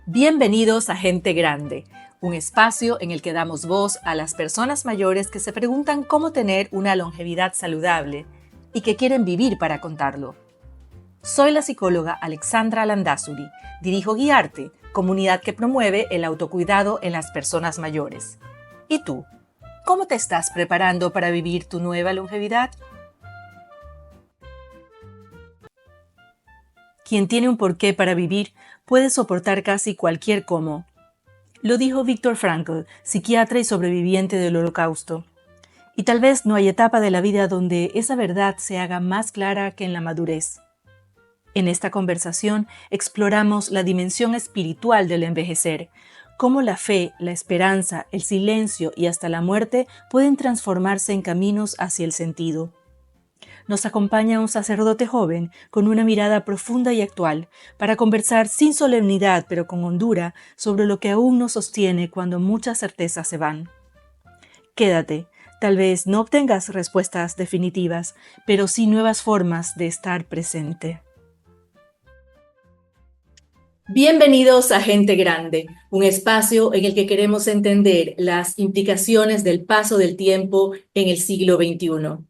Bienvenidos a Gente Grande, un espacio en el que damos voz a las personas mayores que se preguntan cómo tener una longevidad saludable y que quieren vivir para contarlo. Soy la psicóloga Alexandra Landazuri, dirijo Guiarte, comunidad que promueve el autocuidado en las personas mayores. ¿Y tú? ¿Cómo te estás preparando para vivir tu nueva longevidad? Quien tiene un porqué para vivir puede soportar casi cualquier cómo. Lo dijo Viktor Frankl, psiquiatra y sobreviviente del Holocausto. Y tal vez no hay etapa de la vida donde esa verdad se haga más clara que en la madurez. En esta conversación exploramos la dimensión espiritual del envejecer, cómo la fe, la esperanza, el silencio y hasta la muerte pueden transformarse en caminos hacia el sentido. Nos acompaña un sacerdote joven con una mirada profunda y actual para conversar sin solemnidad pero con hondura sobre lo que aún nos sostiene cuando muchas certezas se van. Quédate, tal vez no obtengas respuestas definitivas, pero sí nuevas formas de estar presente. Bienvenidos a Gente Grande, un espacio en el que queremos entender las implicaciones del paso del tiempo en el siglo XXI.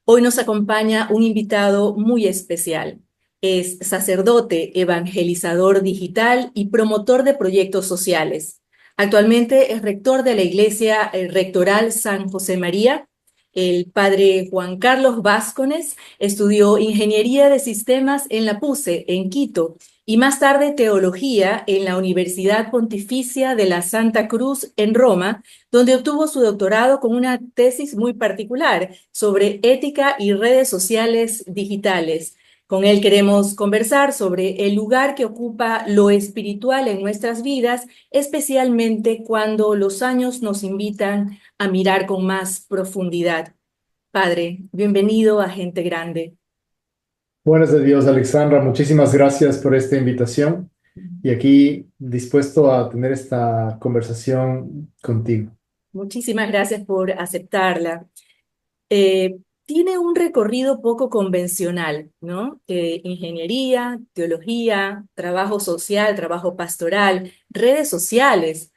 Hoy nos acompaña un invitado muy especial. Es sacerdote, evangelizador digital y promotor de proyectos sociales. Actualmente es rector de la Iglesia Rectoral San José María. El padre Juan Carlos Vázquez estudió Ingeniería de Sistemas en la PUCE, en Quito, y más tarde teología en la Universidad Pontificia de la Santa Cruz en Roma, donde obtuvo su doctorado con una tesis muy particular sobre ética y redes sociales digitales. Con él queremos conversar sobre el lugar que ocupa lo espiritual en nuestras vidas, especialmente cuando los años nos invitan a mirar con más profundidad. Padre, bienvenido a Gente Grande. Buenos de Dios, Alexandra. Muchísimas gracias por esta invitación y aquí dispuesto a tener esta conversación contigo. Muchísimas gracias por aceptarla. Eh, Tiene un recorrido poco convencional, ¿no? Ingeniería, teología, trabajo social, trabajo pastoral, redes sociales.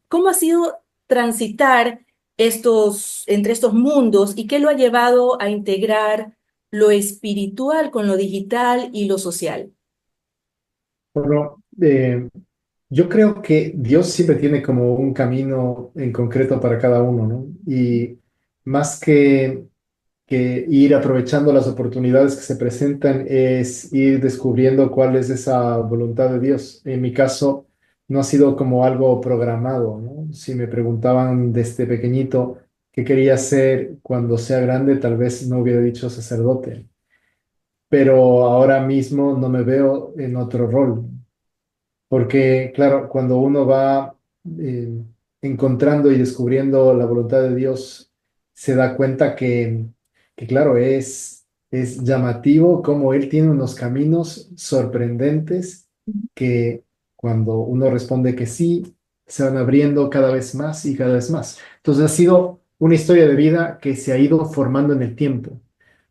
¿Cómo ha sido transitar entre estos mundos y qué lo ha llevado a integrar lo espiritual con lo digital y lo social? Bueno, yo creo que Dios siempre tiene como un camino en concreto para cada uno, ¿no? Y más que ir aprovechando las oportunidades que se presentan, es ir descubriendo cuál es esa voluntad de Dios. En mi caso, no ha sido como algo programado, ¿no? Si me preguntaban desde pequeñito qué quería ser cuando sea grande, tal vez no hubiera dicho sacerdote, pero ahora mismo no me veo en otro rol, porque claro, cuando uno va eh, encontrando y descubriendo la voluntad de Dios, se da cuenta que claro, es llamativo cómo Él tiene unos caminos sorprendentes que cuando uno responde que sí, se van abriendo cada vez más y cada vez más. Entonces ha sido una historia de vida que se ha ido formando en el tiempo,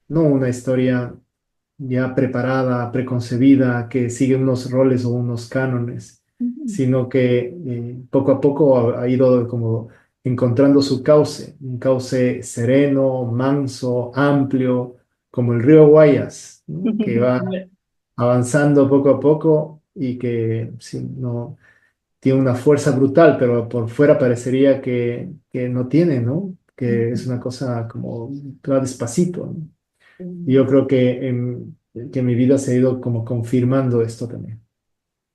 no una historia ya preparada, preconcebida, que sigue unos roles o unos cánones, Ujú. sino que poco a poco ha ido como encontrando su cauce, un cauce sereno, manso, amplio, como el río Guayas, ¿no? Que va avanzando poco a poco y que sí, no, tiene una fuerza brutal, pero por fuera parecería que no tiene, ¿no? Que es una cosa como va despacito, ¿no? Y yo creo que en mi vida se ha ido como confirmando esto también.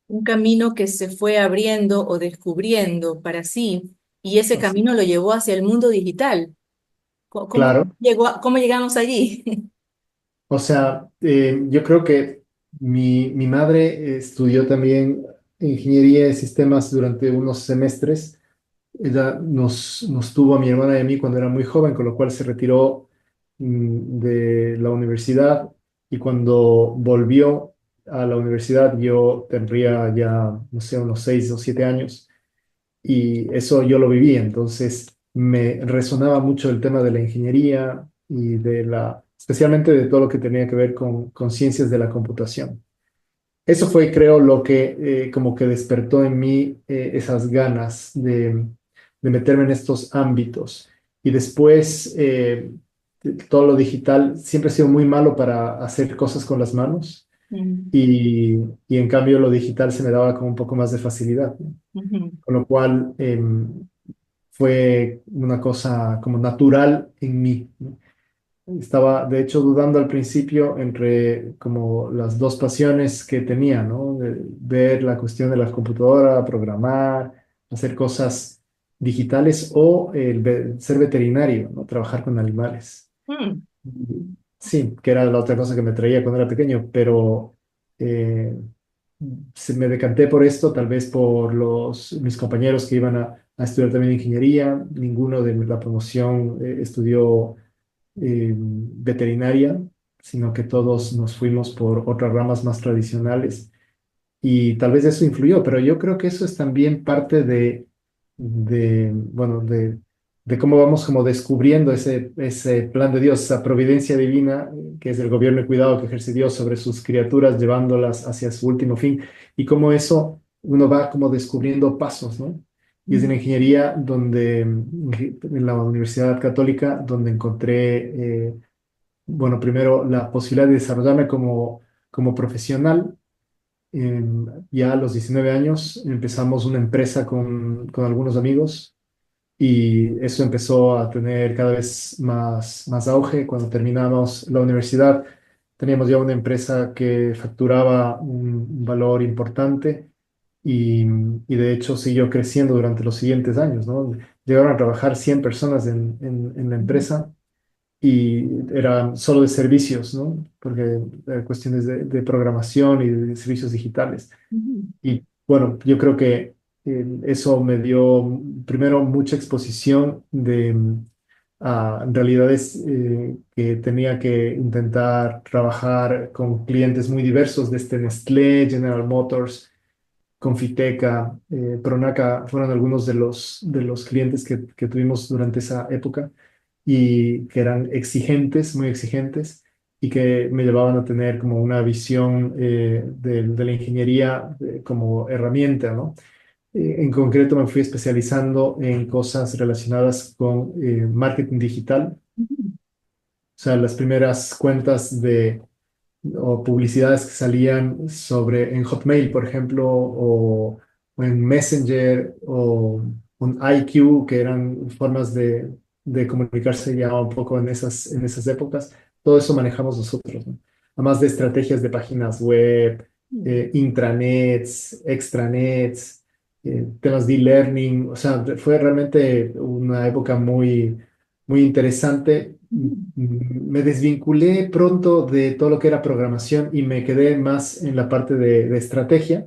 Un camino que se fue abriendo o descubriendo para sí, y ese Así. camino lo llevó hacia el mundo digital. ¿Cómo Claro, cómo llegamos allí? o sea, yo creo que mi madre estudió también ingeniería de sistemas durante unos semestres. Ella nos tuvo a mi hermana y a mí cuando era muy joven, con lo cual se retiró de la universidad y cuando volvió a la universidad yo tendría ya, no sé, unos 6 o 7 años y eso yo lo viví, entonces me resonaba mucho el tema de la ingeniería y especialmente de todo lo que tenía que ver con ciencias de la computación. eso fue, creo, lo que como que despertó en mí esas ganas de meterme en estos ámbitos. Y después, todo lo digital, siempre he sido muy malo para hacer cosas con las manos Mm, y en cambio lo digital se me daba como un poco más de facilidad, ¿no? ujú, Con lo cual fue una cosa como natural en mí, ¿no? Estaba, de hecho, dudando al principio entre como las dos pasiones que tenía, ¿no? De ver la cuestión de la computadora, programar, hacer cosas digitales o ser veterinario, ¿no? Trabajar con animales. mm, Sí, que era la otra cosa que me traía cuando era pequeño, pero eh, se me decanté por esto, tal vez por mis compañeros que iban a estudiar también ingeniería. Ninguno de la promoción estudió veterinaria, sino que todos nos fuimos por otras ramas más tradicionales y tal vez eso influyó, pero yo creo que eso es también parte bueno, de cómo vamos como descubriendo ese plan de Dios, esa providencia divina, que es el gobierno y cuidado que ejerce Dios sobre sus criaturas, llevándolas hacia su último fin, y cómo eso uno va como descubriendo pasos, ¿no? Y es en mm, la ingeniería donde, en la Universidad Católica, donde encontré, bueno, primero la posibilidad de desarrollarme como profesional. Ya a los 19 años empezamos una empresa con algunos amigos y eso empezó a tener cada vez más auge. Cuando terminamos la universidad, teníamos ya una empresa que facturaba un valor importante y de hecho siguió creciendo durante los siguientes años, ¿no? Llegaron a trabajar 100 personas en la mm, empresa y eran solo de servicios, ¿no? Porque cuestiones de programación y de servicios digitales. mm, Y bueno, yo creo que eso me dio primero mucha exposición a realidades que tenía que intentar trabajar con clientes muy diversos, desde Nestlé, General Motors, Confiteca, Pronaca, fueron algunos de los clientes que tuvimos durante esa época y que eran exigentes, muy exigentes, y que me llevaban a tener como una visión de la ingeniería como herramienta, ¿no? En concreto me fui especializando en cosas relacionadas con marketing digital, mm, o sea, las primeras cuentas o publicidades que salían en Hotmail, por ejemplo, o en Messenger o un IQ, que eran formas de comunicarse ya un poco en esas épocas. Todo eso manejamos nosotros, ¿no? Además de estrategias de páginas web, mm, intranets, extranets, temas de e-learning. O sea, fue realmente una época muy interesante. mm. Me desvinculé pronto de todo lo que era programación y me quedé más en la parte de estrategia.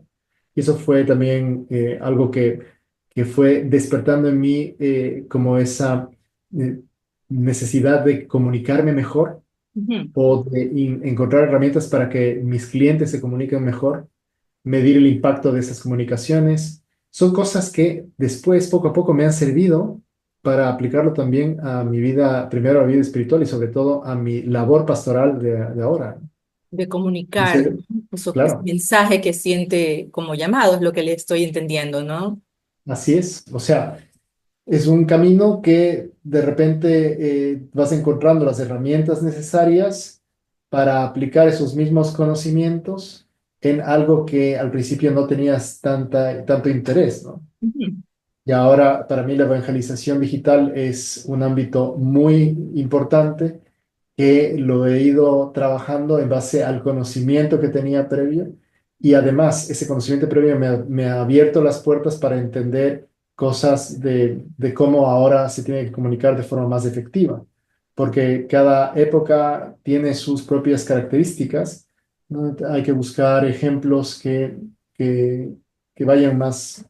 Y eso fue también algo que fue despertando en mí como esa eh, necesidad de comunicarme mejor Ujú. o de encontrar herramientas para que mis clientes se comuniquen mejor, medir el impacto de esas comunicaciones. Son cosas que después, poco a poco, me han servido para aplicarlo también a mi vida, primero a mi vida espiritual y sobre todo a mi labor pastoral de ahora. De comunicar, Entonces, ¿no? Eso, ese claro, mensaje que siente como llamado es lo que le estoy entendiendo, ¿no? así es. O sea, es un camino que de repente vas encontrando las herramientas necesarias para aplicar esos mismos conocimientos en algo que al principio no tenías tanto interés, ¿no? Ujú, Y ahora para mí la evangelización digital es un ámbito muy importante que lo he ido trabajando en base al conocimiento que tenía previo y además ese conocimiento previo me ha abierto las puertas para entender cosas de cómo ahora se tiene que comunicar de forma más efectiva, porque cada época tiene sus propias características, ¿no? Hay que buscar ejemplos que, que vayan más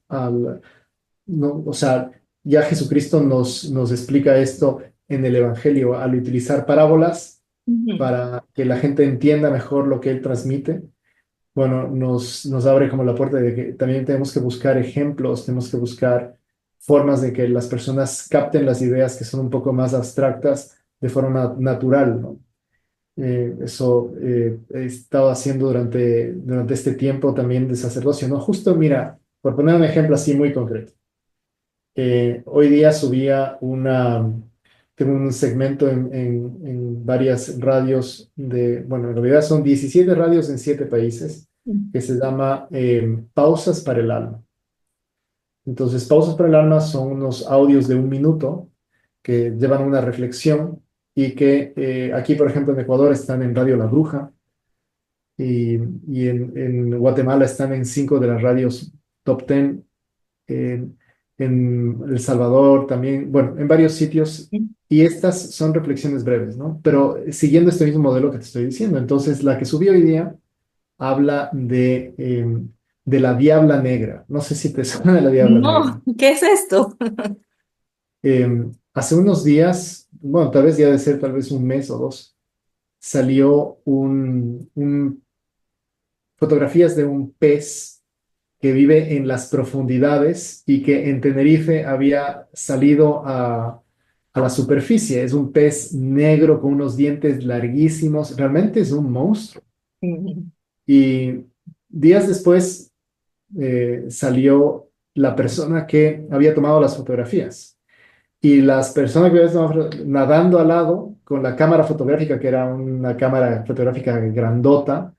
no, o sea, ya Jesucristo nos explica esto en el Evangelio al utilizar parábolas ujú. para que la gente entienda mejor lo que él transmite. Bueno, nos abre como la puerta de que también tenemos que buscar ejemplos, tenemos que buscar formas de que las personas capten las ideas que son un poco más abstractas de forma natural, ¿no? Eso he estado haciendo durante este tiempo también de sacerdocio, ¿no? Justo, mira, por poner un ejemplo así muy concreto. Hoy día tengo un segmento en varias radios bueno, en realidad son 17 radios en 7 países, que se llama Pausas para el Alma. Entonces, Pausas para el Alma son unos audios de 1 minuto que llevan una reflexión y que aquí, por ejemplo, en Ecuador están en Radio La Bruja y, y en Guatemala están en 5 de las radios top 10, en El Salvador también, bueno, en varios sitios. Y estas son reflexiones breves, ¿no? Pero siguiendo este mismo modelo que te estoy diciendo. Entonces, la que subí hoy día habla de la Diabla Negra. No sé si te suena de la Diabla Negra. No, ¿qué es esto? Hace unos días, bueno, tal vez ya de ser tal vez un mes o dos, salió fotografías de un pez que vive en las profundidades y que en Tenerife había salido a la superficie. Es un pez negro con unos dientes larguísimos. Realmente es un monstruo. Y días después salió la persona que había tomado las fotografías. Y las personas que habían estado nadando al lado con la cámara fotográfica, que era una cámara fotográfica grandota,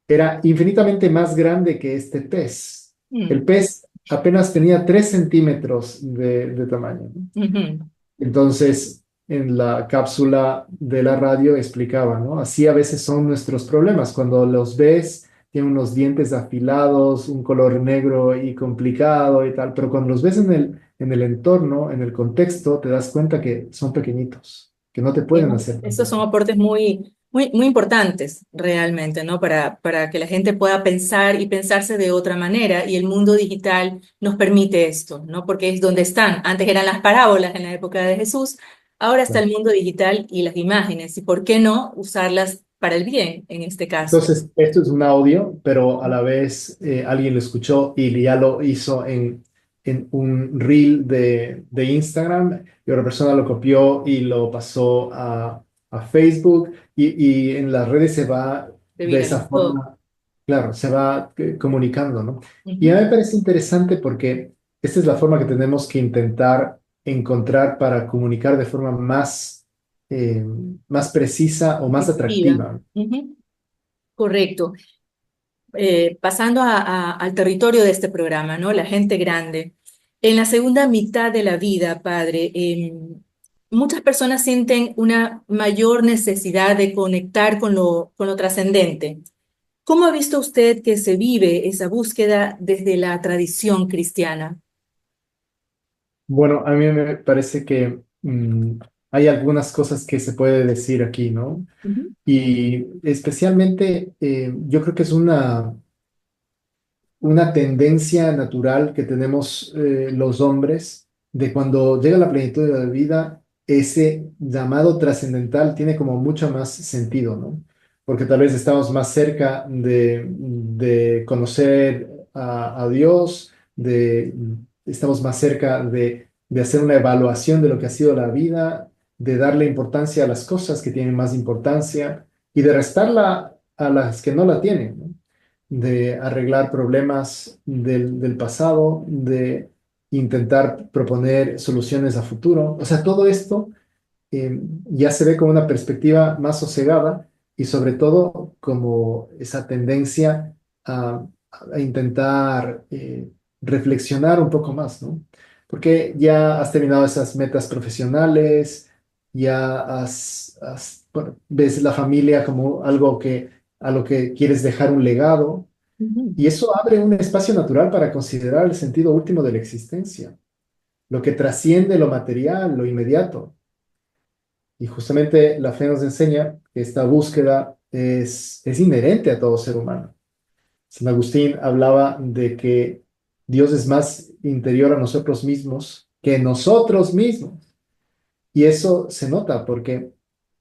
era infinitamente más grande que este pez. El pez apenas tenía 3 centímetros de tamaño, ¿no? Entonces, en la cápsula de la radio explicaba, ¿no? Así a veces son nuestros problemas. Cuando los ves, tienen unos dientes afilados, un color negro y complicado y tal, pero cuando los ves en el entorno, en el contexto, te das cuenta que son pequeñitos, que no te pueden hacer tanto Estos son daño. aportes muy importantes realmente, ¿no? Para que la gente pueda pensar y pensarse de otra manera. Y el mundo digital nos permite esto, ¿no? Porque es donde están. Antes eran las parábolas en la época de Jesús, ahora está el mundo digital y las imágenes. ¿Y por qué no usarlas para el bien en este caso? Entonces, esto es un audio, pero a la vez alguien lo escuchó y ya lo hizo en un reel de Instagram y otra persona lo copió y lo pasó a Facebook y en las redes se va Se de esa viralizó. forma, claro, se va comunicando, ¿no? Y a Ujú. mí me parece interesante porque esta es la forma que tenemos que intentar encontrar para comunicar de forma eh, más precisa o más Efectiva. atractiva. Ujú. Correcto. Pasando al territorio de este programa, ¿no? La gente grande. En la segunda mitad de la vida, padre, muchas personas sienten una mayor necesidad de conectar con lo trascendente. ¿Cómo ha visto usted que se vive esa búsqueda desde la tradición cristiana? Bueno, a mí me parece que hay algunas cosas que se puede decir aquí, ¿no? Ujú, Y especialmente yo creo que es una tendencia natural que tenemos los hombres de cuando llega la plenitud de la vida, ese llamado trascendental tiene como mucho más sentido, ¿no? Porque tal vez estamos más cerca de conocer a Dios, estamos más cerca de hacer una evaluación de lo que ha sido la vida, de darle importancia a las cosas que tienen más importancia y de restarla a las que no la tienen, ¿no? De arreglar problemas del pasado, de intentar proponer soluciones a futuro. O sea, todo esto ya se ve como una perspectiva más sosegada y sobre todo como esa tendencia a intentar reflexionar un poco más, ¿no? Porque ya has terminado esas metas profesionales, ya bueno, ves la familia como algo a lo que quieres dejar un legado ujú. y eso abre un espacio natural para considerar el sentido último de la existencia, lo que trasciende lo material, lo inmediato. Y justamente la fe nos enseña que esta búsqueda es inherente a todo ser humano. San Agustín hablaba de que Dios es más interior a nosotros mismos que nosotros mismos. Y eso se nota porque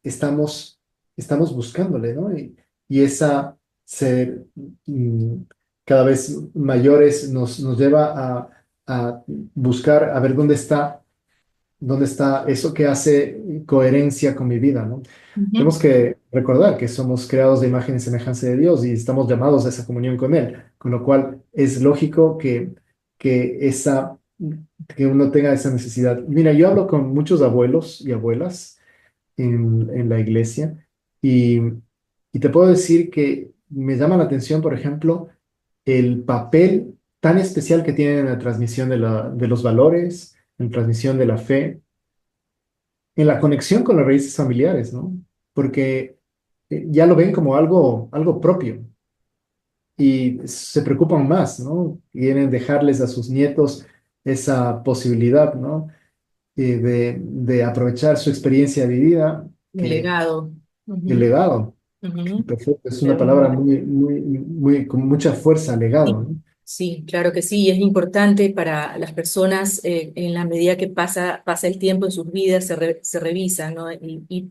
estamos, estamos buscándole, ¿no? Y esa ser cada vez mayores nos lleva a buscar, a ver dónde está. ¿Dónde está eso que hace coherencia con mi vida, ¿no? Ujú. Tenemos que recordar que somos creados de imagen y semejanza de Dios y estamos llamados a esa comunión con Él, con lo cual es lógico que, esa, que uno tenga esa necesidad. Mira, yo hablo con muchos abuelos y abuelas en la iglesia y, y te puedo decir que me llama la atención, por ejemplo, el papel tan especial que tienen en la transmisión de los valores, en la transmisión de la fe, en la conexión con las raíces familiares, ¿no? Porque ya lo ven como algo propio y se preocupan más, ¿no? Quieren dejarles a sus nietos esa posibilidad, ¿no? De aprovechar su experiencia de vida, El legado. el Ujú, legado. ujú. Perfecto, es De una alguna palabra manera. muy, con mucha fuerza, legado, Sí, ¿no? sí, claro que sí, y es importante para las personas en la medida que pasa el tiempo en sus vidas, se revisan, ¿no? Y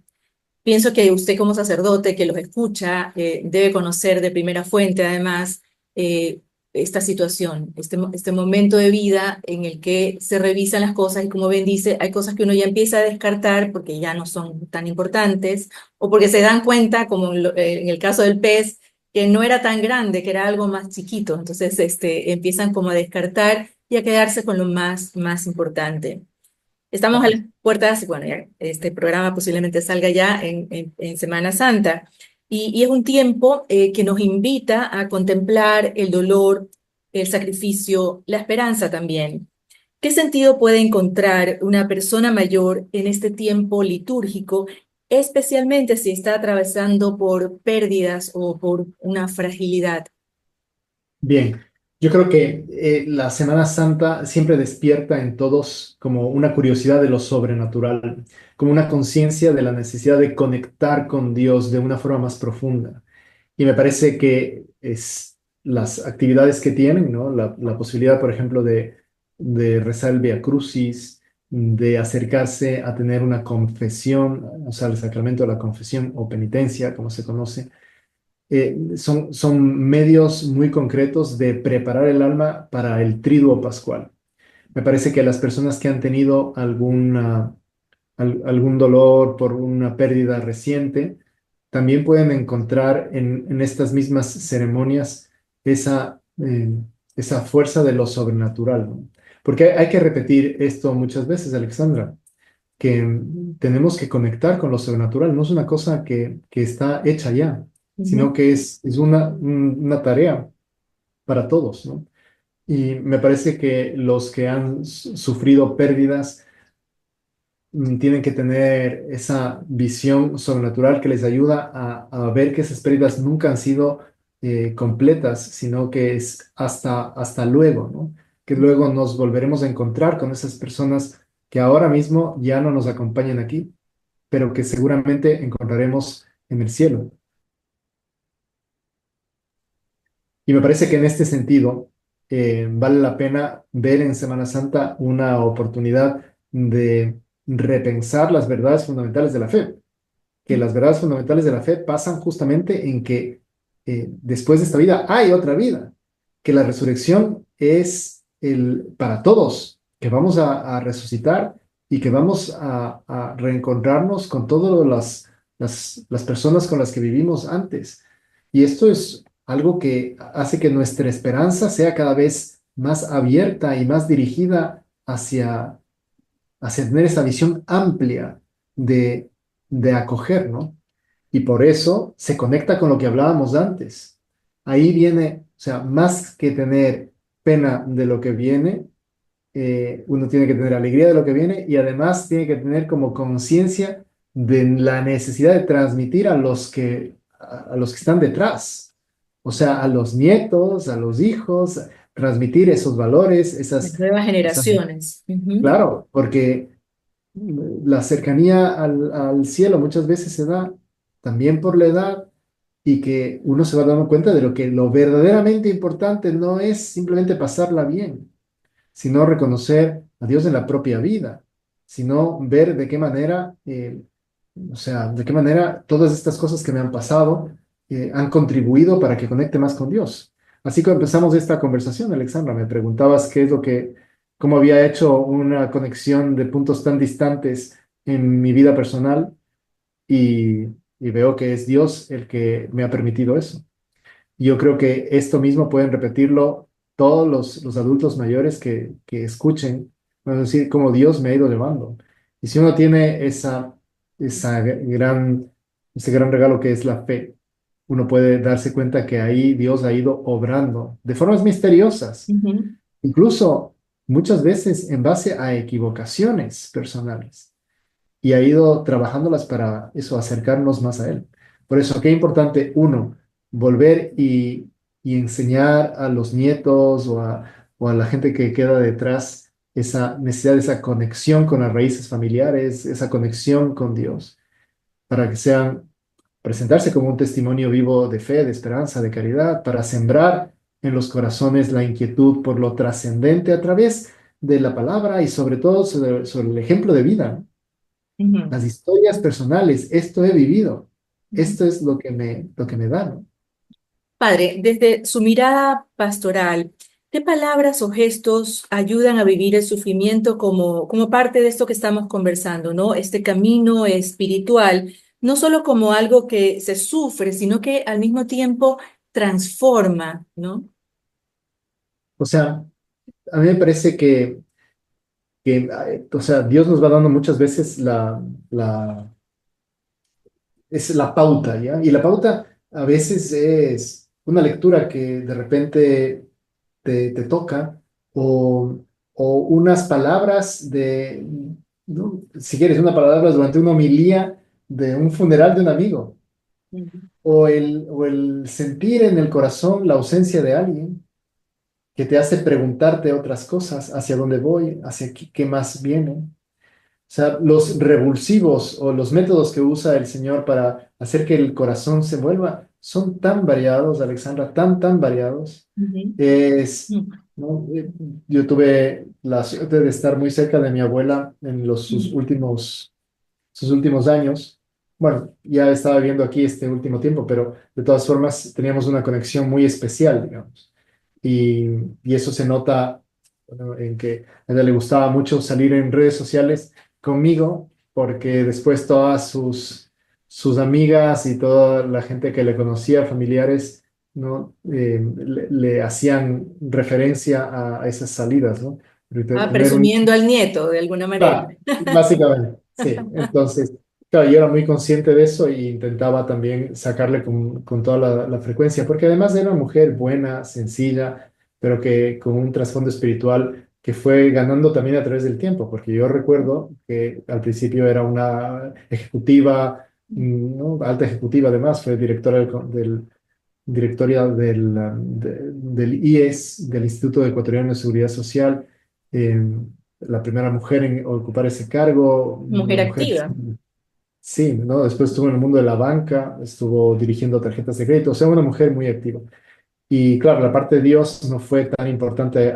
pienso que usted como sacerdote que los escucha debe conocer de primera fuente además eh, esta situación, este momento de vida en el que se revisan las cosas y como Ben dice, hay cosas que uno ya empieza a descartar porque ya no son tan importantes o porque se dan cuenta, como en el caso del pez, que no era tan grande, que era algo más chiquito. Entonces empiezan como a descartar y a quedarse con lo más importante. Estamos a las puertas, bueno, este programa posiblemente salga ya en Semana Santa y es un tiempo que nos invita a contemplar el dolor, el sacrificio, la esperanza también. ¿Qué sentido puede encontrar una persona mayor en este tiempo litúrgico, especialmente si está atravesando por pérdidas o por una fragilidad? Bien, yo creo que la Semana Santa siempre despierta en todos como una curiosidad de lo sobrenatural, como una conciencia de la necesidad de conectar con Dios de una forma más profunda. Y me parece que es las actividades que tienen, ¿no? La posibilidad, por ejemplo, de rezar el Via Crucis, de acercarse a tener una confesión, o sea, el sacramento de la confesión o penitencia, como se conoce, son medios muy concretos de preparar el alma para el triduo pascual. Me parece que las personas que han tenido algún dolor por una pérdida reciente, también pueden encontrar en estas mismas ceremonias esa fuerza de lo sobrenatural, ¿no? Porque hay que repetir esto muchas veces, Alexandra, que tenemos que conectar con lo sobrenatural. No es una cosa que está hecha ya, sino Ujú. que es una tarea para todos, ¿no? Y me parece que los que han sufrido pérdidas tienen que tener esa visión sobrenatural que les ayuda a ver que esas pérdidas nunca han sido completas, sino que es hasta luego, ¿no? Que luego nos volveremos a encontrar con esas personas que ahora mismo ya no nos acompañan aquí, pero que seguramente encontraremos en el cielo. Y me parece que en este sentido vale la pena ver en Semana Santa una oportunidad de repensar las verdades fundamentales de la fe, que las verdades fundamentales de la fe pasan justamente en que después de esta vida hay otra vida, que la resurrección es para todos, que vamos a resucitar y que vamos a reencontrarnos con todas las personas con las que vivimos antes. Y esto es algo que hace que nuestra esperanza sea cada vez más abierta y más dirigida hacia tener esa visión amplia de acoger, ¿no? Y por eso se conecta con lo que hablábamos antes. Ahí viene, o sea, más que tener pena de lo que viene, uno tiene que tener alegría de lo que viene y además tiene que tener como conciencia de la necesidad de transmitir a los que están detrás, o sea, a los nietos, a los hijos, transmitir esos valores, Las nuevas esas, generaciones. Ujú. claro, porque la cercanía al cielo muchas veces se da también por la edad y que uno se va dando cuenta de lo verdaderamente importante no es simplemente pasarla bien, sino reconocer a Dios en la propia vida, sino ver de qué manera, o sea, de qué manera todas estas cosas que me han pasado han contribuido para que conecte más con Dios. Así que empezamos esta conversación, Alexandra, me preguntabas qué es lo que cómo había hecho una conexión de puntos tan distantes en mi vida personal y, y veo que es Dios el que me ha permitido eso. Yo creo que esto mismo pueden repetirlo todos los adultos mayores que escuchen, van a decir cómo Dios me ha ido llevando. Y si uno tiene esa gran, ese gran regalo que es la fe, uno puede darse cuenta que ahí Dios ha ido obrando de formas misteriosas, Ujú. incluso muchas veces en base a equivocaciones personales y ha ido trabajándolas para eso, acercarnos más a Él. Por eso, qué importante, uno, volver y enseñar a los nietos o a la gente que queda detrás esa necesidad de esa conexión con las raíces familiares, esa conexión con Dios, para que sean, presentarse como un testimonio vivo de fe, de esperanza, de caridad, para sembrar en los corazones la inquietud por lo trascendente a través de la palabra y sobre todo sobre el ejemplo de vida, ¿no? Ujú. Las historias personales, esto he vivido, Ujú. esto es lo que me da, ¿no? Padre, desde su mirada pastoral, ¿qué palabras o gestos ayudan a vivir el sufrimiento como parte de esto que estamos conversando, ¿no? Este camino espiritual, no solo como algo que se sufre, sino que al mismo tiempo transforma, ¿no? O sea, a mí me parece o sea, Dios nos va dando muchas veces es la pauta, ¿ya? Y la pauta a veces es una lectura que de repente te toca o, o unas palabras ¿no? Si quieres, una palabra durante una homilía de un funeral de un amigo. Ujú. O el sentir en el corazón la ausencia de alguien que te hace preguntarte otras cosas, hacia dónde voy, hacia qué más viene. O sea, los revulsivos o los métodos que usa el Señor para hacer que el corazón se mueva son tan variados, Alexandra, tan variados. Es, Ujú. ¿no? Yo tuve la suerte de estar muy cerca de mi abuela en Ujú. sus últimos años. Bueno, ya estaba viviendo aquí este último tiempo, pero de todas formas teníamos una conexión muy especial, digamos. Y eso se nota, bueno, en que a ella le gustaba mucho salir en redes sociales conmigo, porque después todas sus amigas y toda la gente que le conocía, familiares, ¿no? Le hacían referencia a esas salidas, ¿no? Porque Ah, tener un presumiendo al nieto de alguna manera. básicamente, sí. Entonces, claro, yo era muy consciente de eso y intentaba también sacarle con toda la frecuencia, porque además era una mujer buena, sencilla, pero que con un trasfondo espiritual que fue ganando también a través del tiempo, porque yo recuerdo que al principio era una ejecutiva, ¿no? Alta ejecutiva además, fue directora directoria del IES, del Instituto Ecuatoriano de Seguridad Social, eh, la primera mujer en ocupar ese cargo, Mujer una mujer, activa. sí, ¿no? Después estuvo en el mundo de la banca, estuvo dirigiendo tarjetas de crédito, o sea, una mujer muy activa. Y claro, la parte de Dios no fue tan importante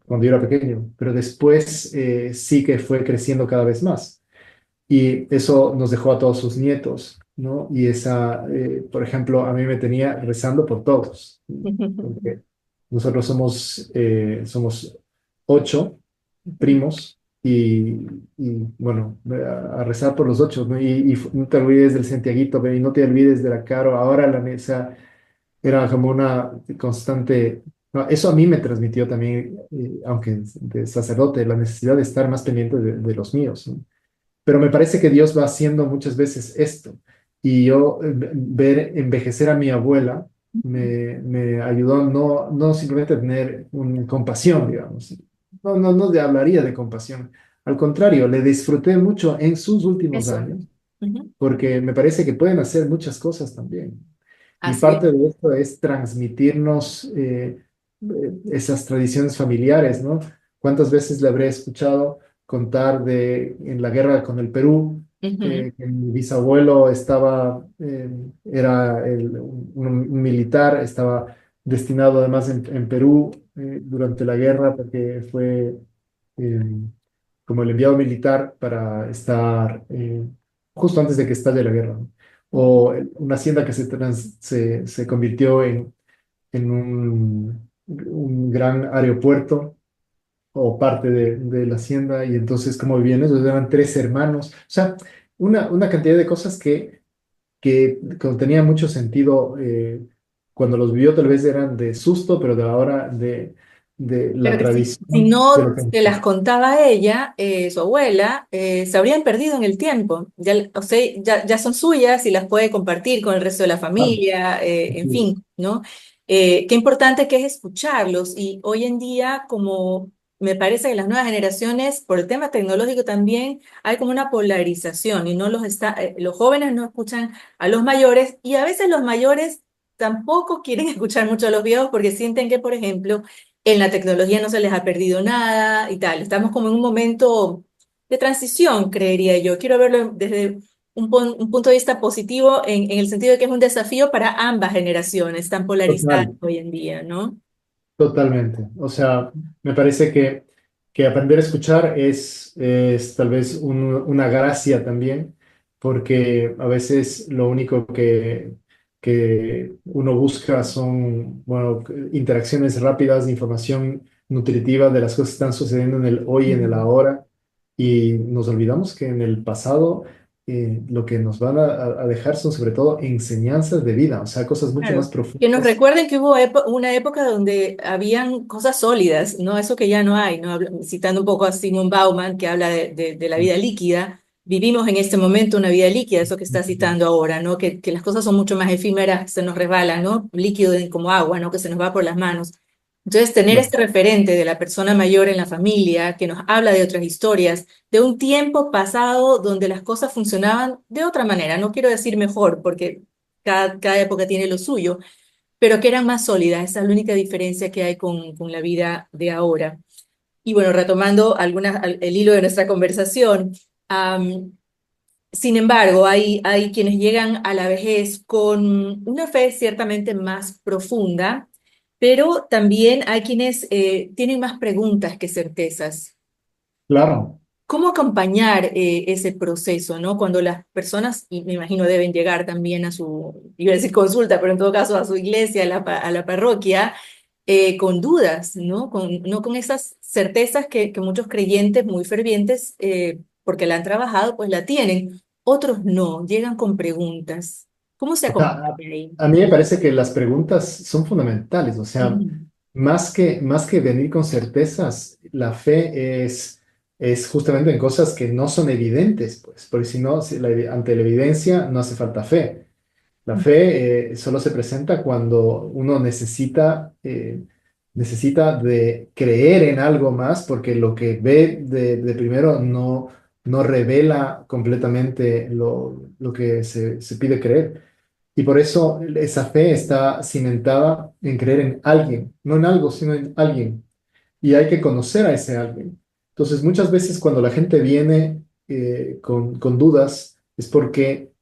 cuando yo era pequeño, pero después sí que fue creciendo cada vez más. Y eso nos dejó a todos sus nietos, ¿no? Y por ejemplo, a mí me tenía rezando por todos, porque nosotros somos 8 primos bueno, a rezar por los 8, ¿no? No te olvides del Santiaguito, y no te olvides de la Caro, ahora la mesa era como una constante. No, eso a mí me transmitió también, aunque de sacerdote, la necesidad de estar más pendiente de los míos, ¿no? Pero me parece que Dios va haciendo muchas veces esto. Y yo ver envejecer a mi abuela me ayudó no simplemente a tener compasión, digamos. No le hablaría de compasión. Al contrario, le disfruté mucho en sus últimos Eso. años, Ujú. porque me parece que pueden hacer muchas cosas también. Y Así es. parte de esto es transmitirnos esas tradiciones familiares, ¿no? ¿Cuántas veces le habré escuchado contar en la guerra con el Perú, Ujú. que mi bisabuelo era un militar, estaba destinado además en Perú durante la guerra porque fue eh, como el enviado militar para estar justo antes de que estalle la guerra, ¿no? O una hacienda que se convirtió en un gran aeropuerto o parte de la hacienda, y entonces cómo vivían ellos, eran tres hermanos, o sea, una cantidad de cosas que tenían mucho sentido cuando los vivió, tal vez eran de susto, pero de ahora de la Pero que si tradición de no lo que... se las contaba ella, su abuela, se habrían perdido en el tiempo. Ya, o sea, ya son suyas y las puede compartir con el resto de la Claro, familia, en así es. fin, ¿no? Qué importante que es escucharlos. Y hoy en día, como me parece que las nuevas generaciones, por el tema tecnológico también, hay como una polarización y no los jóvenes no escuchan a los mayores y a veces los mayores tampoco quieren escuchar mucho a los viejos porque sienten que, por ejemplo, en la tecnología no se les ha perdido nada y tal. Estamos como en un momento de transición, creería yo. Quiero verlo desde un punto de vista positivo en el sentido de que es un desafío para ambas generaciones tan polarizadas Total. hoy en día, ¿no? Totalmente. O sea, me parece que aprender a escuchar es tal vez una gracia también, porque a veces lo único que uno busca son, bueno, interacciones rápidas, información nutritiva de las cosas que están sucediendo en el hoy, en el Mm. ahora, y nos olvidamos que en el pasado lo que nos van a dejar son sobre todo enseñanzas de vida, o sea, cosas mucho más Claro. Que nos profundas. recuerden que hubo una época donde habían cosas sólidas, ¿no? Eso que ya no hay, ¿no? Citando un poco a Simon Bauman, que habla de la vida líquida. Vivimos en este momento una vida líquida, eso que está citando ahora, ¿no? Que las cosas son mucho más efímeras, se nos resbalan, ¿no? Líquido como agua, ¿no? Que se nos va por las manos. Entonces, tener No. este referente de la persona mayor en la familia, que nos habla de otras historias, de un tiempo pasado donde las cosas funcionaban de otra manera, no quiero decir mejor, porque cada época tiene lo suyo, pero que eran más sólidas. Esa es la única diferencia que hay con la vida de ahora. Y bueno, retomando el hilo de nuestra conversación, am, sin embargo, hay quienes llegan a la vejez con una fe ciertamente más profunda, pero también hay quienes tienen más preguntas que certezas. Claro. ¿Cómo acompañar ese proceso, ¿no? Cuando las personas, y me imagino deben llegar también a iba a decir consulta, pero en todo caso a su iglesia, a la parroquia, con dudas, ¿no? No con esas certezas que muchos creyentes muy fervientes, porque la han trabajado, pues la tienen. Otros no, llegan con preguntas. ¿Cómo se O sea, acompaña ahí? a mí me parece que las preguntas son fundamentales. O sea, Mm. más que venir con certezas, la fe es justamente en cosas que no son evidentes, pues, porque si no, ante la evidencia no hace falta fe. La fe solo se presenta cuando uno necesita de creer en algo más, porque lo que ve de primero no revela completamente lo que se pide creer. Y por eso esa fe está cimentada en creer en alguien, no en algo, sino en alguien. Y hay que conocer a ese alguien. Entonces, muchas veces cuando la gente viene con dudas, es porque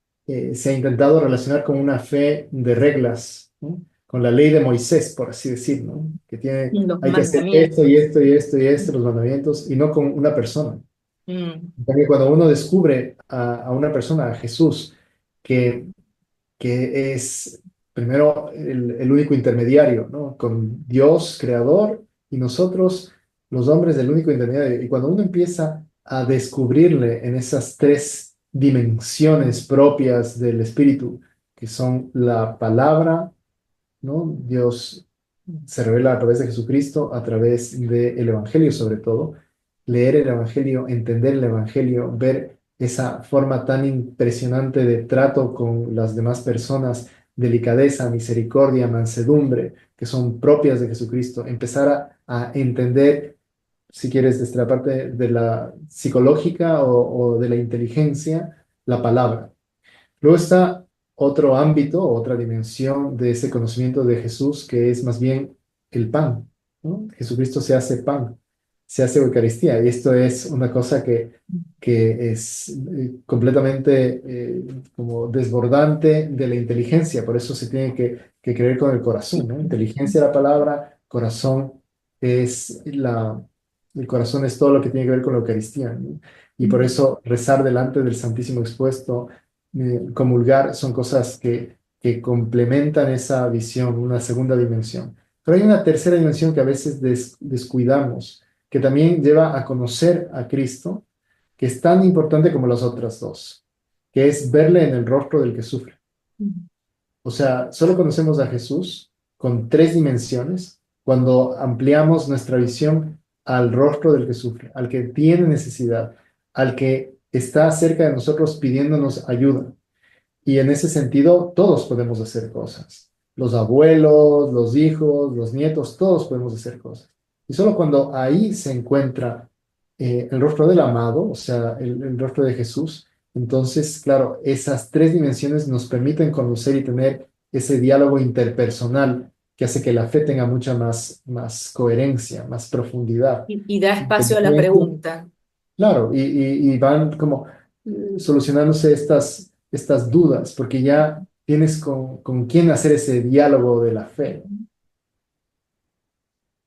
se ha intentado relacionar con una fe de reglas, ¿no? Con la ley de Moisés, por así decir, ¿no? Que Los hay que hacer esto mandamientos. y esto y esto y esto, los mandamientos, y no con una persona. Mm. En cambio, cuando uno descubre a una persona, a Jesús, que es primero el único intermediario, ¿no? Con Dios, creador, y nosotros, los hombres, el único intermediario. Y cuando uno empieza a descubrirle en esas tres dimensiones propias del espíritu, que son la palabra, ¿no? Dios se revela a través de Jesucristo, a través del Evangelio sobre todo. Leer el Evangelio, entender el Evangelio, ver esa forma tan impresionante de trato con las demás personas, delicadeza, misericordia, mansedumbre, que son propias de Jesucristo. Empezar a entender, si quieres, desde la parte de la psicológica o de la inteligencia, la palabra. Luego está otro ámbito, otra dimensión de ese conocimiento de Jesús, que es más bien el pan, ¿no? Jesucristo se hace pan, se hace Eucaristía, y esto es una cosa que es completamente como desbordante de la inteligencia, por eso se tiene que creer con el corazón, ¿no? Inteligencia la palabra, corazón es el corazón es todo lo que tiene que ver con la Eucaristía, ¿no? Y por eso rezar delante del Santísimo Expuesto, comulgar, son cosas que complementan esa visión, una segunda dimensión. Pero hay una tercera dimensión que a veces descuidamos, que también lleva a conocer a Cristo, que es tan importante como las otras dos, que es verle en el rostro del que sufre. O sea, solo conocemos a Jesús con tres dimensiones cuando ampliamos nuestra visión al rostro del que sufre, al que tiene necesidad, al que está cerca de nosotros pidiéndonos ayuda. Y en ese sentido, todos podemos hacer cosas. Los abuelos, los hijos, los nietos, todos podemos hacer cosas. Y solo cuando ahí se encuentra el rostro del amado, o sea, el rostro de Jesús, entonces, claro, esas tres dimensiones nos permiten conocer y tener ese diálogo interpersonal que hace que la fe tenga mucha más coherencia, más profundidad. Y da espacio a la Inteligente. pregunta. Claro, y van como solucionándose estas dudas, porque ya tienes con quién hacer ese diálogo de la fe.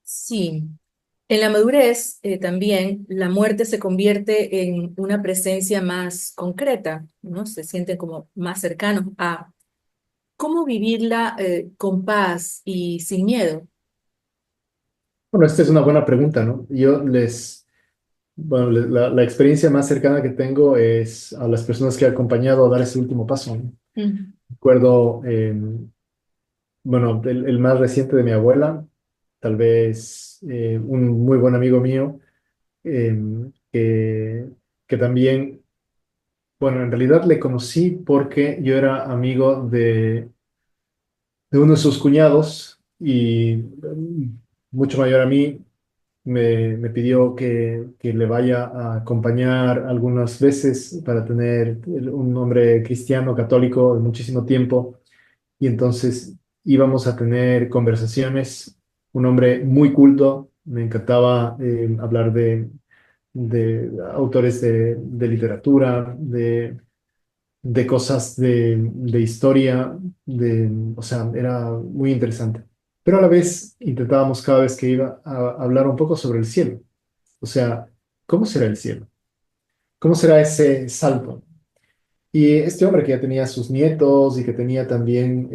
Sí. En la madurez, también la muerte se convierte en una presencia más concreta, ¿no? Se sienten como más cercanos a cómo vivirla con paz y sin miedo. Bueno, esta es una buena pregunta, ¿no? Bueno, la experiencia más cercana que tengo es a las personas que he acompañado a dar ese último paso, ¿no? Mm. Recuerdo, bueno, el más reciente de mi abuela, tal vez un muy buen amigo mío, eh, que también. Bueno, en realidad le conocí porque yo era amigo de uno de sus cuñados y mucho mayor a mí, me pidió que le vaya a acompañar algunas veces para tener un hombre cristiano católico de muchísimo tiempo y entonces íbamos a tener conversaciones, un hombre muy culto, me encantaba hablar de autores de literatura, de cosas de historia, o sea, era muy interesante. Pero a la vez intentábamos cada vez que iba a hablar un poco sobre el cielo. O sea, ¿cómo será el cielo? ¿Cómo será ese salto? Y este hombre que ya tenía sus nietos y que tenía también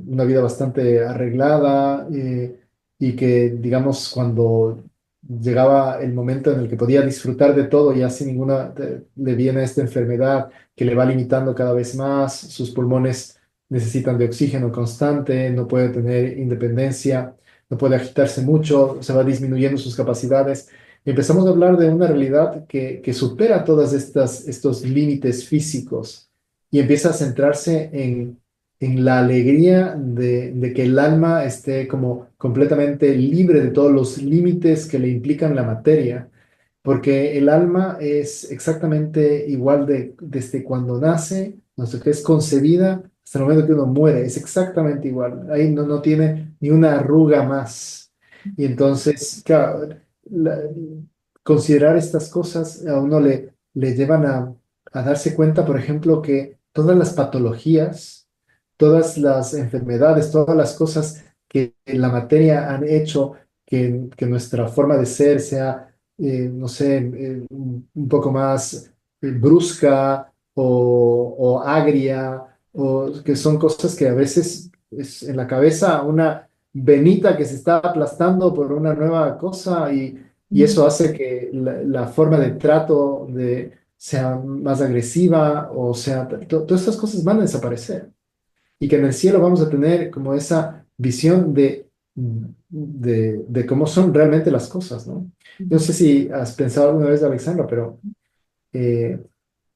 una vida bastante arreglada y que, digamos, cuando llegaba el momento en el que podía disfrutar de todo, ya sin ninguna, le viene esta enfermedad que le va limitando cada vez más, sus pulmones necesitan de oxígeno constante, no puede tener independencia, no puede agitarse mucho, se va disminuyendo sus capacidades. Empezamos a hablar de una realidad que supera todas estos límites físicos y empieza a centrarse en la alegría de que el alma esté como completamente libre de todos los límites que le implican la materia, porque el alma es exactamente igual desde cuando nace, no sé qué es concebida, hasta el momento que uno muere, es exactamente igual. Ahí no tiene ni una arruga más. Y entonces, claro, la- considerar estas cosas a uno le llevan a darse cuenta, por ejemplo, que todas las patologías, todas las enfermedades, todas las cosas que la materia han hecho que nuestra forma de ser sea, no sé, un poco más brusca o agria, o que son cosas que a veces es en la cabeza una venita que se está aplastando por una nueva cosa y eso hace que la forma de trato sea más agresiva o sea, todas estas cosas van a desaparecer y que en el cielo vamos a tener como esa visión de cómo son realmente las cosas, ¿no? Yo no sé si has pensado alguna vez, Alexandra, pero eh,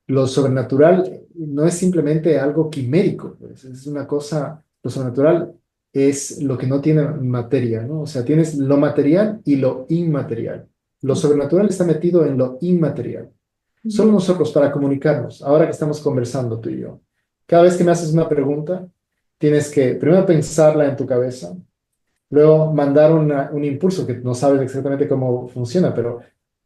lo sobrenatural no es simplemente algo quimérico, pues, es una cosa, lo sobrenatural es lo que no tiene materia, ¿no? O sea, tienes lo material y lo inmaterial. Lo sobrenatural está metido en lo inmaterial. Solo nosotros para comunicarnos, ahora que estamos conversando tú y yo. Cada vez que me haces una pregunta, tienes que primero pensarla en tu cabeza, luego mandar un impulso que no sabes exactamente cómo funciona, pero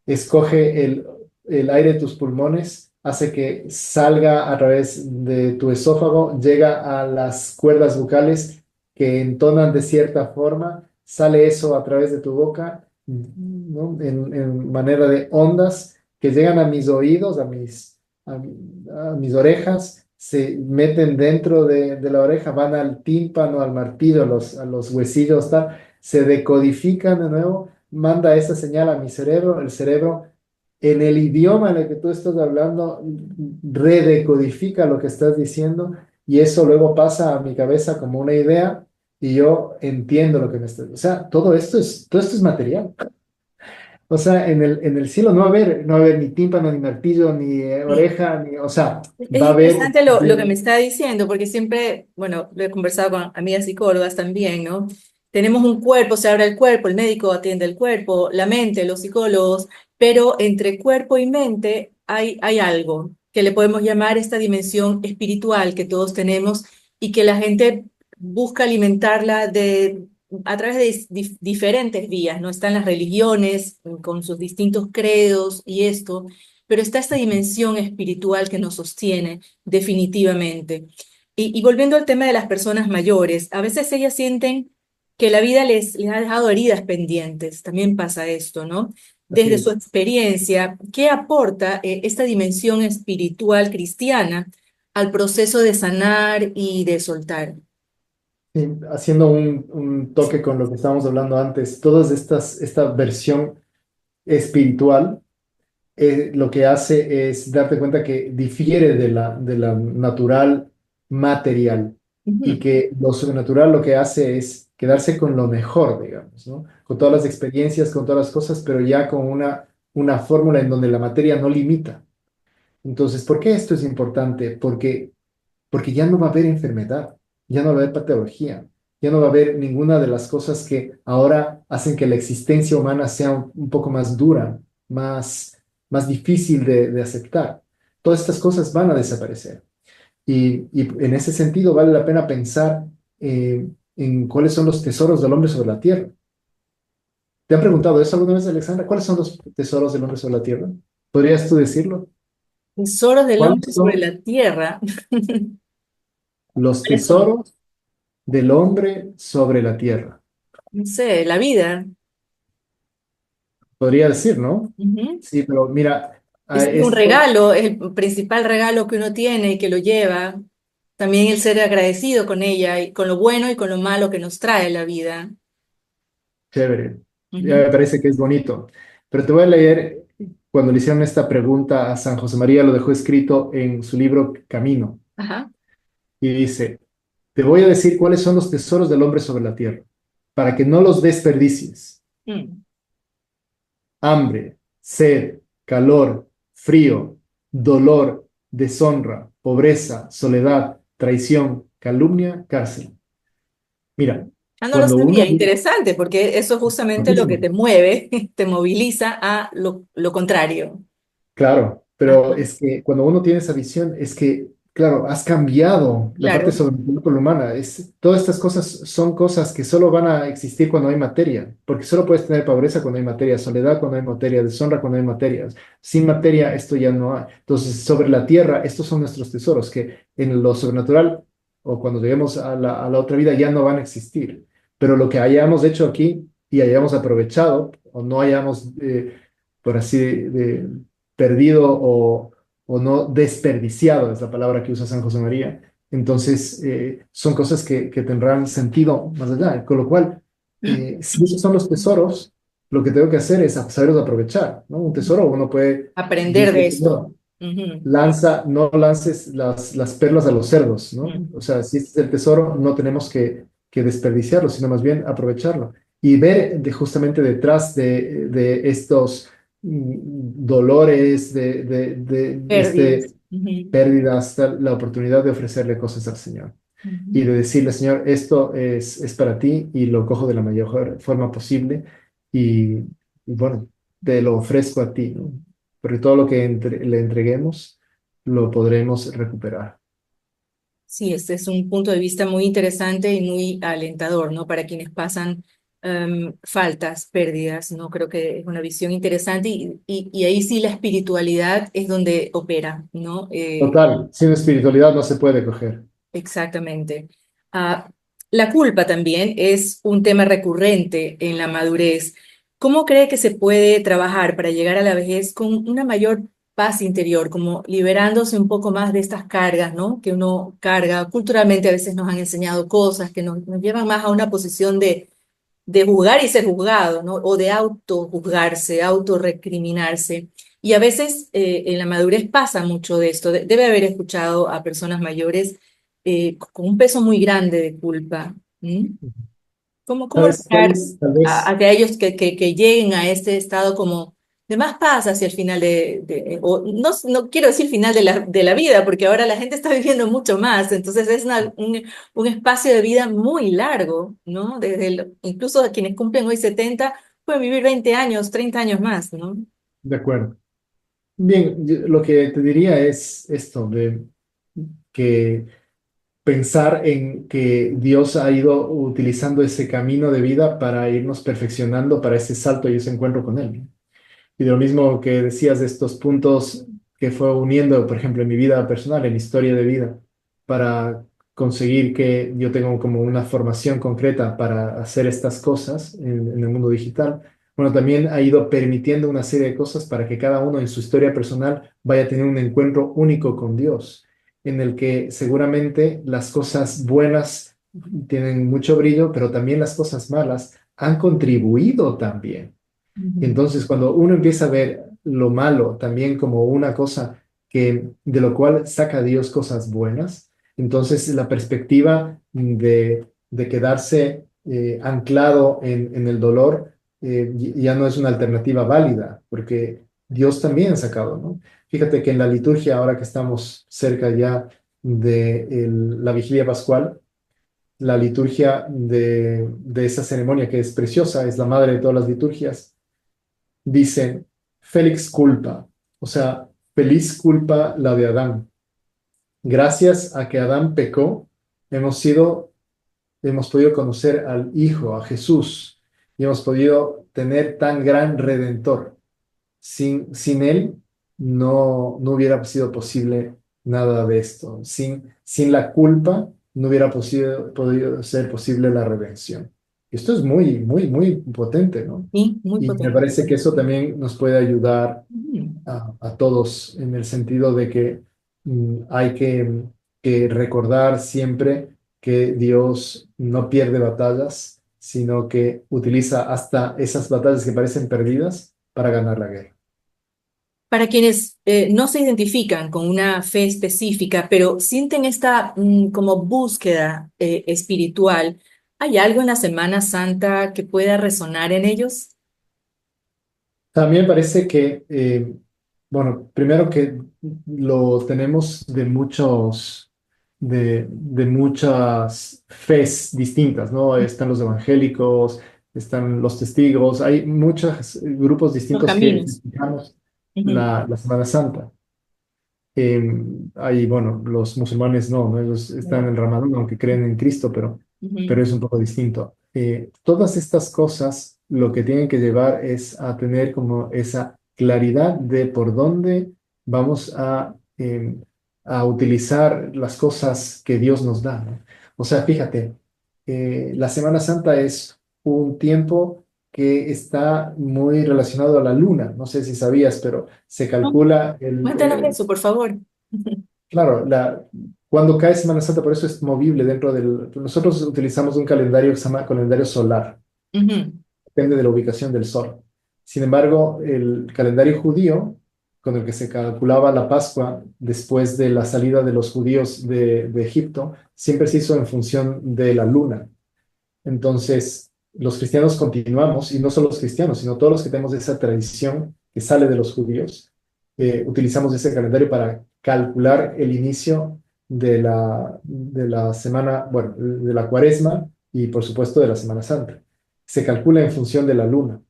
escoge el aire de tus pulmones, hace que salga a través de tu esófago, llega a las cuerdas vocales que entonan de cierta forma, sale eso a través de tu boca, ¿no? En manera de ondas que llegan a mis oídos, a mis orejas, se meten dentro de la oreja, van al tímpano, al martillo, a los huesillos, tal, se decodifican de nuevo, manda esa señal a mi cerebro, el cerebro, en el idioma en el que tú estás hablando, redecodifica lo que estás diciendo y eso luego pasa a mi cabeza como una idea y yo entiendo lo que me estás... O sea, todo esto es material. O sea, en el cielo no va a haber ni tímpano, ni martillo, ni Sí. oreja, ni, o sea, Es va a haber... interesante lo que me está diciendo, porque siempre, bueno, lo he conversado con amigas psicólogas también, ¿no? Tenemos un cuerpo, se abre el cuerpo, el médico atiende el cuerpo, la mente, los psicólogos, pero entre cuerpo y mente hay algo que le podemos llamar esta dimensión espiritual que todos tenemos y que la gente busca alimentarla a través de diferentes vías, ¿no? Están las religiones con sus distintos credos y esto, pero está esta dimensión espiritual que nos sostiene definitivamente. Y volviendo al tema de las personas mayores, a veces ellas sienten que la vida les ha dejado heridas pendientes, también pasa esto, ¿no? Así Desde su es. experiencia, ¿qué aporta esta dimensión espiritual cristiana al proceso de sanar y de soltar? Sí, haciendo un toque con lo que estábamos hablando antes, esta versión espiritual lo que hace es darte cuenta que difiere de la natural material y Ujú, que lo sobrenatural lo que hace es quedarse con lo mejor, digamos, ¿no? Con todas las experiencias, con todas las cosas, pero ya con una fórmula en donde la materia no limita. Entonces, ¿por qué esto es importante? Porque ya no va a haber enfermedad, ya no va a haber patología, ya no va a haber ninguna de las cosas que ahora hacen que la existencia humana sea un poco más dura, más difícil de aceptar. Todas estas cosas van a desaparecer. Y en ese sentido vale la pena pensar en cuáles son los tesoros del hombre sobre la tierra. ¿Te han preguntado eso alguna vez, Alexandra? ¿Cuáles son los tesoros del hombre sobre la tierra? ¿Podrías tú decirlo? tesoros del ¿Cuáles hombre sobre son la tierra. los ¿Cuáles son? tesoros del hombre sobre la tierra? No sé, la vida. Podría decir, ¿no? Ujú. Sí, pero mira, Es un regalo, es el principal regalo que uno tiene y que lo lleva. También el ser agradecido con ella y con lo bueno y con lo malo que nos trae la vida. chévere, ya Ujú. me parece que es bonito. Pero te voy a leer cuando le hicieron esta pregunta a San José María, lo dejó escrito en su libro Camino, Ajá. y dice, te voy a decir cuáles son los tesoros del hombre sobre la tierra, para que no los desperdicies. Mm. Hambre, sed, calor, frío, dolor, deshonra, pobreza, soledad, traición, calumnia, cárcel. Mira, Ah, no lo cuando sabía, uno... interesante, porque eso es justamente lo que Loquísimo. te mueve, te moviliza a lo contrario. Claro, pero Ajá, es que cuando uno tiene esa visión, es que, claro, has cambiado la parte claro. sobrenatural por la humana. Todas estas cosas son cosas que solo van a existir cuando hay materia, porque solo puedes tener pobreza cuando hay materia, soledad cuando hay materia, deshonra cuando hay materia. Sin materia, esto ya no hay. Entonces, sobre la tierra, estos son nuestros tesoros, que en lo sobrenatural o cuando lleguemos a la otra vida ya no van a existir. Pero lo que hayamos hecho aquí y hayamos aprovechado o no hayamos... por así perdido o no desperdiciado, es la palabra que usa San José María. Entonces, son cosas que tendrán sentido más allá. Con lo cual, si esos son los tesoros, lo que tengo que hacer es saberlos aprovechar, ¿no? Un tesoro uno puede, Aprender dice de el esto. Señor, Ujú, no lances las perlas a los cerdos, ¿no? ujú. O sea, si este es el tesoro, no tenemos que desperdiciarlo, sino más bien aprovecharlo. Y ver justamente detrás de estos dolores, Pérdidas. Ujú, pérdidas, la oportunidad de ofrecerle cosas al Señor y ujú. de decirle, Señor, esto es para ti y lo cojo de la mayor forma posible y bueno, te lo ofrezco a ti, ¿no? Porque todo lo que le entreguemos lo podremos recuperar. Sí, este es un punto de vista muy interesante y muy alentador, ¿no? Para quienes pasan faltas, pérdidas, ¿no? Creo que es una visión interesante y ahí sí la espiritualidad es donde opera, ¿no? Total, sin espiritualidad no se puede coger. Exactamente. Ah, la culpa también es un tema recurrente en la madurez. ¿Cómo cree que se puede trabajar para llegar a la vejez con una mayor paz interior, como liberándose un poco más de estas cargas, ¿no? Que uno carga. Culturalmente a veces nos han enseñado cosas que nos llevan más a una posición de juzgar y ser juzgado, ¿no? O de autojuzgarse, autorrecriminarse. Y a veces en la madurez pasa mucho de esto. Debe haber escuchado a personas mayores con un peso muy grande de culpa. ¿Mm? ¿Cómo ¿Sabes lograr cuál? Tal vez, a que ellos que lleguen a este estado como de más paz hacia el final o no quiero decir final de la vida, porque ahora la gente está viviendo mucho más, entonces es un espacio de vida muy largo, ¿no? Incluso a quienes cumplen hoy 70 pueden vivir 20 años, 30 años más, ¿no? de acuerdo. Bien, lo que te diría es esto, de que pensar en que Dios ha ido utilizando ese camino de vida para irnos perfeccionando para ese salto y ese encuentro con Él. Y de lo mismo que decías de estos puntos que fue uniendo, por ejemplo, en mi vida personal, en mi historia de vida, para conseguir que yo tenga como una formación concreta para hacer estas cosas en el mundo digital. Bueno, también ha ido permitiendo una serie de cosas para que cada uno en su historia personal vaya a tener un encuentro único con Dios, en el que seguramente las cosas buenas tienen mucho brillo, pero también las cosas malas han contribuido también. Y Ujú. entonces, cuando uno empieza a ver lo malo también como una cosa de lo cual saca Dios cosas buenas, entonces la perspectiva de quedarse anclado en el dolor ya no es una alternativa válida, porque Dios también ha sacado, ¿no? Fíjate que en la liturgia, ahora que estamos cerca ya de la vigilia pascual, la liturgia de esa ceremonia que es preciosa, es la madre de todas las liturgias, dicen Félix culpa, o sea, feliz culpa la de Adán. Gracias a que Adán pecó, hemos podido conocer al Hijo, a Jesús, y hemos podido tener tan gran redentor. Sin él no hubiera sido posible nada de esto. Sin la culpa no hubiera podido ser posible la redención. Esto es muy, muy, muy potente, ¿no? Sí, muy Y me potente. parece que eso también nos puede ayudar Ujú. a todos en el sentido de que hay que recordar siempre que Dios no pierde batallas, sino que utiliza hasta esas batallas que parecen perdidas para ganar la guerra. Para quienes no se identifican con una fe específica, pero sienten esta como búsqueda espiritual, ¿hay algo en la Semana Santa que pueda resonar en ellos? También parece que, bueno, primero que lo tenemos de muchas fes distintas, ¿no? Están los evangélicos, están los testigos, hay muchos grupos Los distintos que caminos. festejamos Ujú, la Semana Santa. Hay, bueno, los musulmanes no, ¿no? Ellos están en el Ramadán, aunque creen en Cristo, pero ujú. es un poco distinto. Todas estas cosas lo que tienen que llevar es a tener como esa claridad de por dónde vamos a utilizar las cosas que Dios nos da, ¿no? O sea, fíjate, la Semana Santa es un tiempo que está muy relacionado a la luna. No sé si sabías, pero se No, calcula cuéntanos eso, por favor. claro, cuando cae Semana Santa, por eso es movible dentro del... Nosotros utilizamos un calendario que se llama calendario solar, Ujú. depende de la ubicación del sol. Sin embargo, el calendario judío, con el que se calculaba la Pascua después de la salida de los judíos de Egipto, siempre se hizo en función de la luna. Entonces, los cristianos continuamos, y no solo los cristianos, sino todos los que tenemos esa tradición que sale de los judíos, utilizamos ese calendario para calcular el inicio de la semana, bueno, de la cuaresma y por supuesto de la Semana Santa. Se calcula en función de la luna.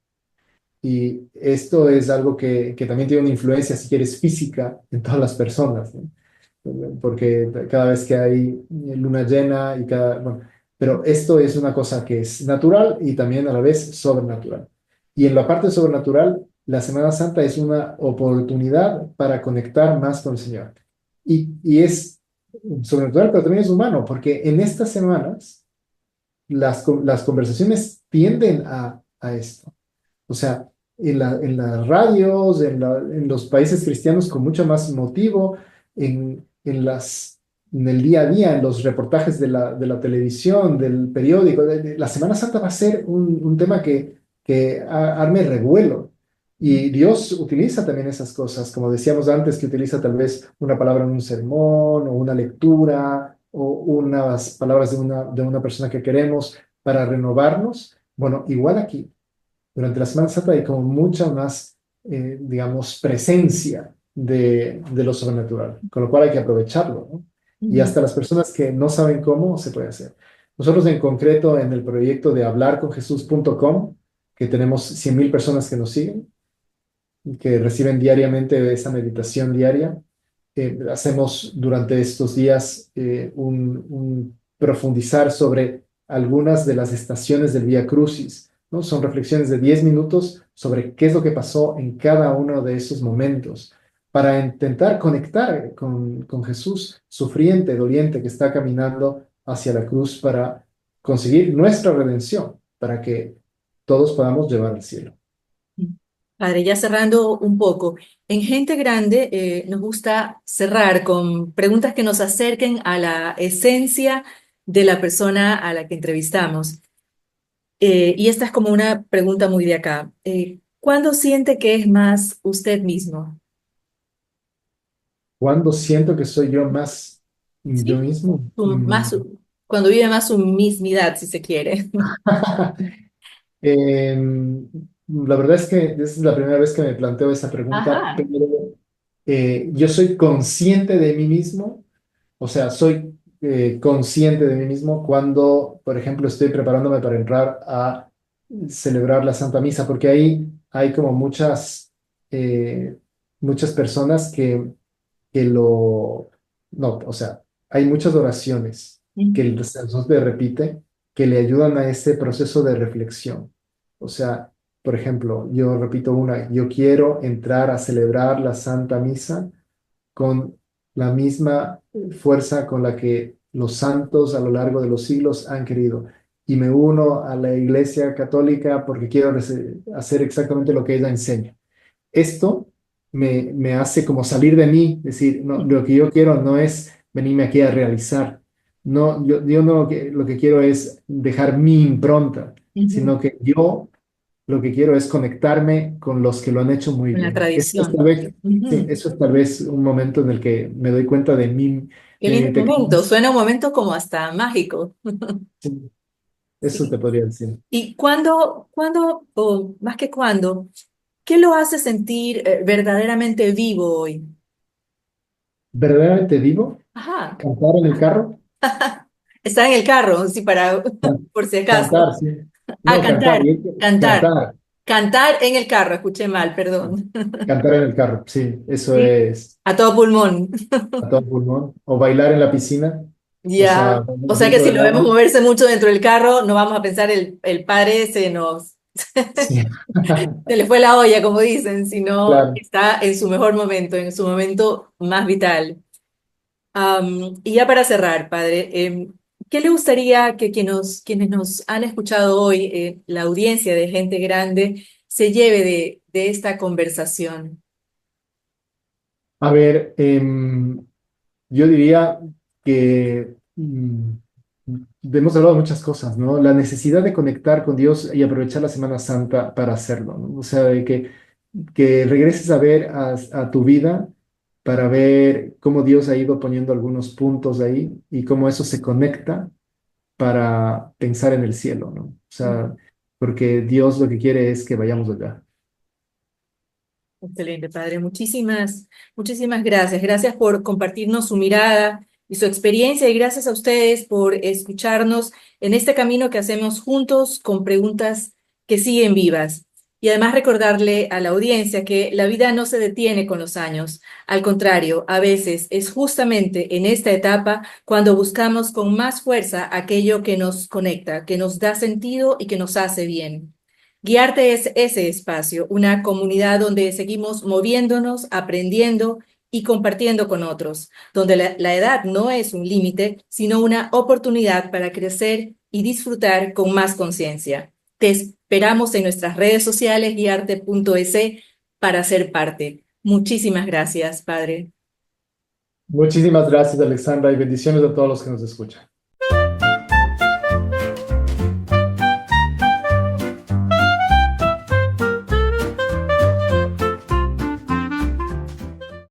Y esto es algo que también tiene una influencia, si quieres, física en todas las personas, ¿no? Porque cada vez que hay luna llena bueno, pero esto es una cosa que es natural y también a la vez sobrenatural. Y en la parte sobrenatural, la Semana Santa es una oportunidad para conectar más con el Señor. Y es sobrenatural, pero también es humano, porque en estas semanas las conversaciones tienden a esto. O sea, en las radios, en los países cristianos con mucho más motivo, en las en el día a día, en los reportajes de la televisión, del periódico. La Semana Santa va a ser un tema que arme revuelo. Y Dios utiliza también esas cosas, como decíamos antes, que utiliza tal vez una palabra en un sermón o una lectura o unas palabras de una persona que queremos para renovarnos. Bueno, igual aquí, durante la Semana Santa hay como mucha más, digamos, presencia de lo sobrenatural, con lo cual hay que aprovecharlo, ¿no? Y Ujú. hasta las personas que no saben cómo se puede hacer. Nosotros en concreto en el proyecto de hablarconjesús.com, que tenemos 100.000 personas que nos siguen, que reciben diariamente esa meditación diaria. Hacemos durante estos días un profundizar sobre algunas de las estaciones del Vía Crucis, ¿no? Son reflexiones de 10 minutos sobre qué es lo que pasó en cada uno de esos momentos, para intentar conectar con Jesús sufriente, doliente, que está caminando hacia la cruz para conseguir nuestra redención, para que todos podamos llevar al cielo. Padre, ya cerrando un poco, en Gente Grande nos gusta cerrar con preguntas que nos acerquen a la esencia de la persona a la que entrevistamos. Y esta es como una pregunta muy de acá. ¿Cuándo siente que es más usted mismo? Cuando siento que soy yo más yo ¿Sí? mismo. Cuando vive más su mismidad, si se quiere. La verdad es que esa es la primera vez que me planteo esa pregunta, Ajá. pero yo soy consciente de mí mismo, o sea, soy consciente de mí mismo cuando, por ejemplo, estoy preparándome para entrar a celebrar la Santa Misa, porque ahí hay como eh, muchas personas que lo... No, o sea, hay muchas oraciones que Ujú. el sacerdote repite que le ayudan a ese proceso de reflexión. O sea, por ejemplo, yo repito una: yo quiero entrar a celebrar la Santa Misa con la misma fuerza con la que los santos a lo largo de los siglos han querido. Y me uno a la Iglesia Católica porque quiero hacer exactamente lo que ella enseña. Esto me hace como salir de mí, decir, no, lo que yo quiero no es venirme aquí a realizar. No, yo no lo que quiero es dejar mi impronta, Ujú. sino que yo lo que quiero es conectarme con los que lo han hecho muy Con la bien. Eso es tal tradición. vez, sí, Ujú. eso es tal vez un momento en el que me doy cuenta Qué de mi lindo momento. pequeñez. Suena un momento como hasta mágico. Sí, eso te Sí. podría decir. ¿Y o más que cuándo, qué lo hace sentir verdaderamente vivo hoy? ¿Verdaderamente vivo? Ajá. ¿Cantar en el carro? Está en el carro, sí, para, por si acaso. Cantar, sí. Ah, No, cantar, cantar. cantar. Cantar en el carro, escuché mal, perdón. Cantar en el carro, sí, eso Sí. es A todo pulmón. a todo pulmón. O bailar en la piscina, o sea, Ya. O sea que dentro si del lo vemos agua. moverse mucho dentro del carro, no vamos a pensar el padre Sí, se le fue la olla, como dicen, sino claro. está en su momento más vital. Y ya para cerrar, padre, ¿qué le gustaría que quienes nos han escuchado hoy, la audiencia de Gente Grande, se lleve de esta conversación? A ver, yo diría que hemos hablado de muchas cosas, ¿no? La necesidad de conectar con Dios y aprovechar la Semana Santa para hacerlo, ¿no? O sea, de que regreses a ver a tu vida para ver cómo Dios ha ido poniendo algunos puntos ahí y cómo eso se conecta para pensar en el cielo, ¿no? O sea, porque Dios lo que quiere es que vayamos allá. Excelente, padre. Muchísimas gracias. Gracias por compartirnos su mirada y su experiencia y gracias a ustedes por escucharnos en este camino que hacemos juntos con preguntas que siguen vivas. Y además recordarle a la audiencia que la vida no se detiene con los años. Al contrario, a veces es justamente en esta etapa cuando buscamos con más fuerza aquello que nos conecta, que nos da sentido y que nos hace bien. Guiarte es ese espacio, una comunidad donde seguimos moviéndonos, aprendiendo y compartiendo con otros, donde la edad no es un límite, sino una oportunidad para crecer y disfrutar con más conciencia. Te esperamos en nuestras redes sociales guiarte.es para ser parte. Muchísimas gracias, Padre. Muchísimas gracias, Alexandra, y bendiciones a todos los que nos escuchan.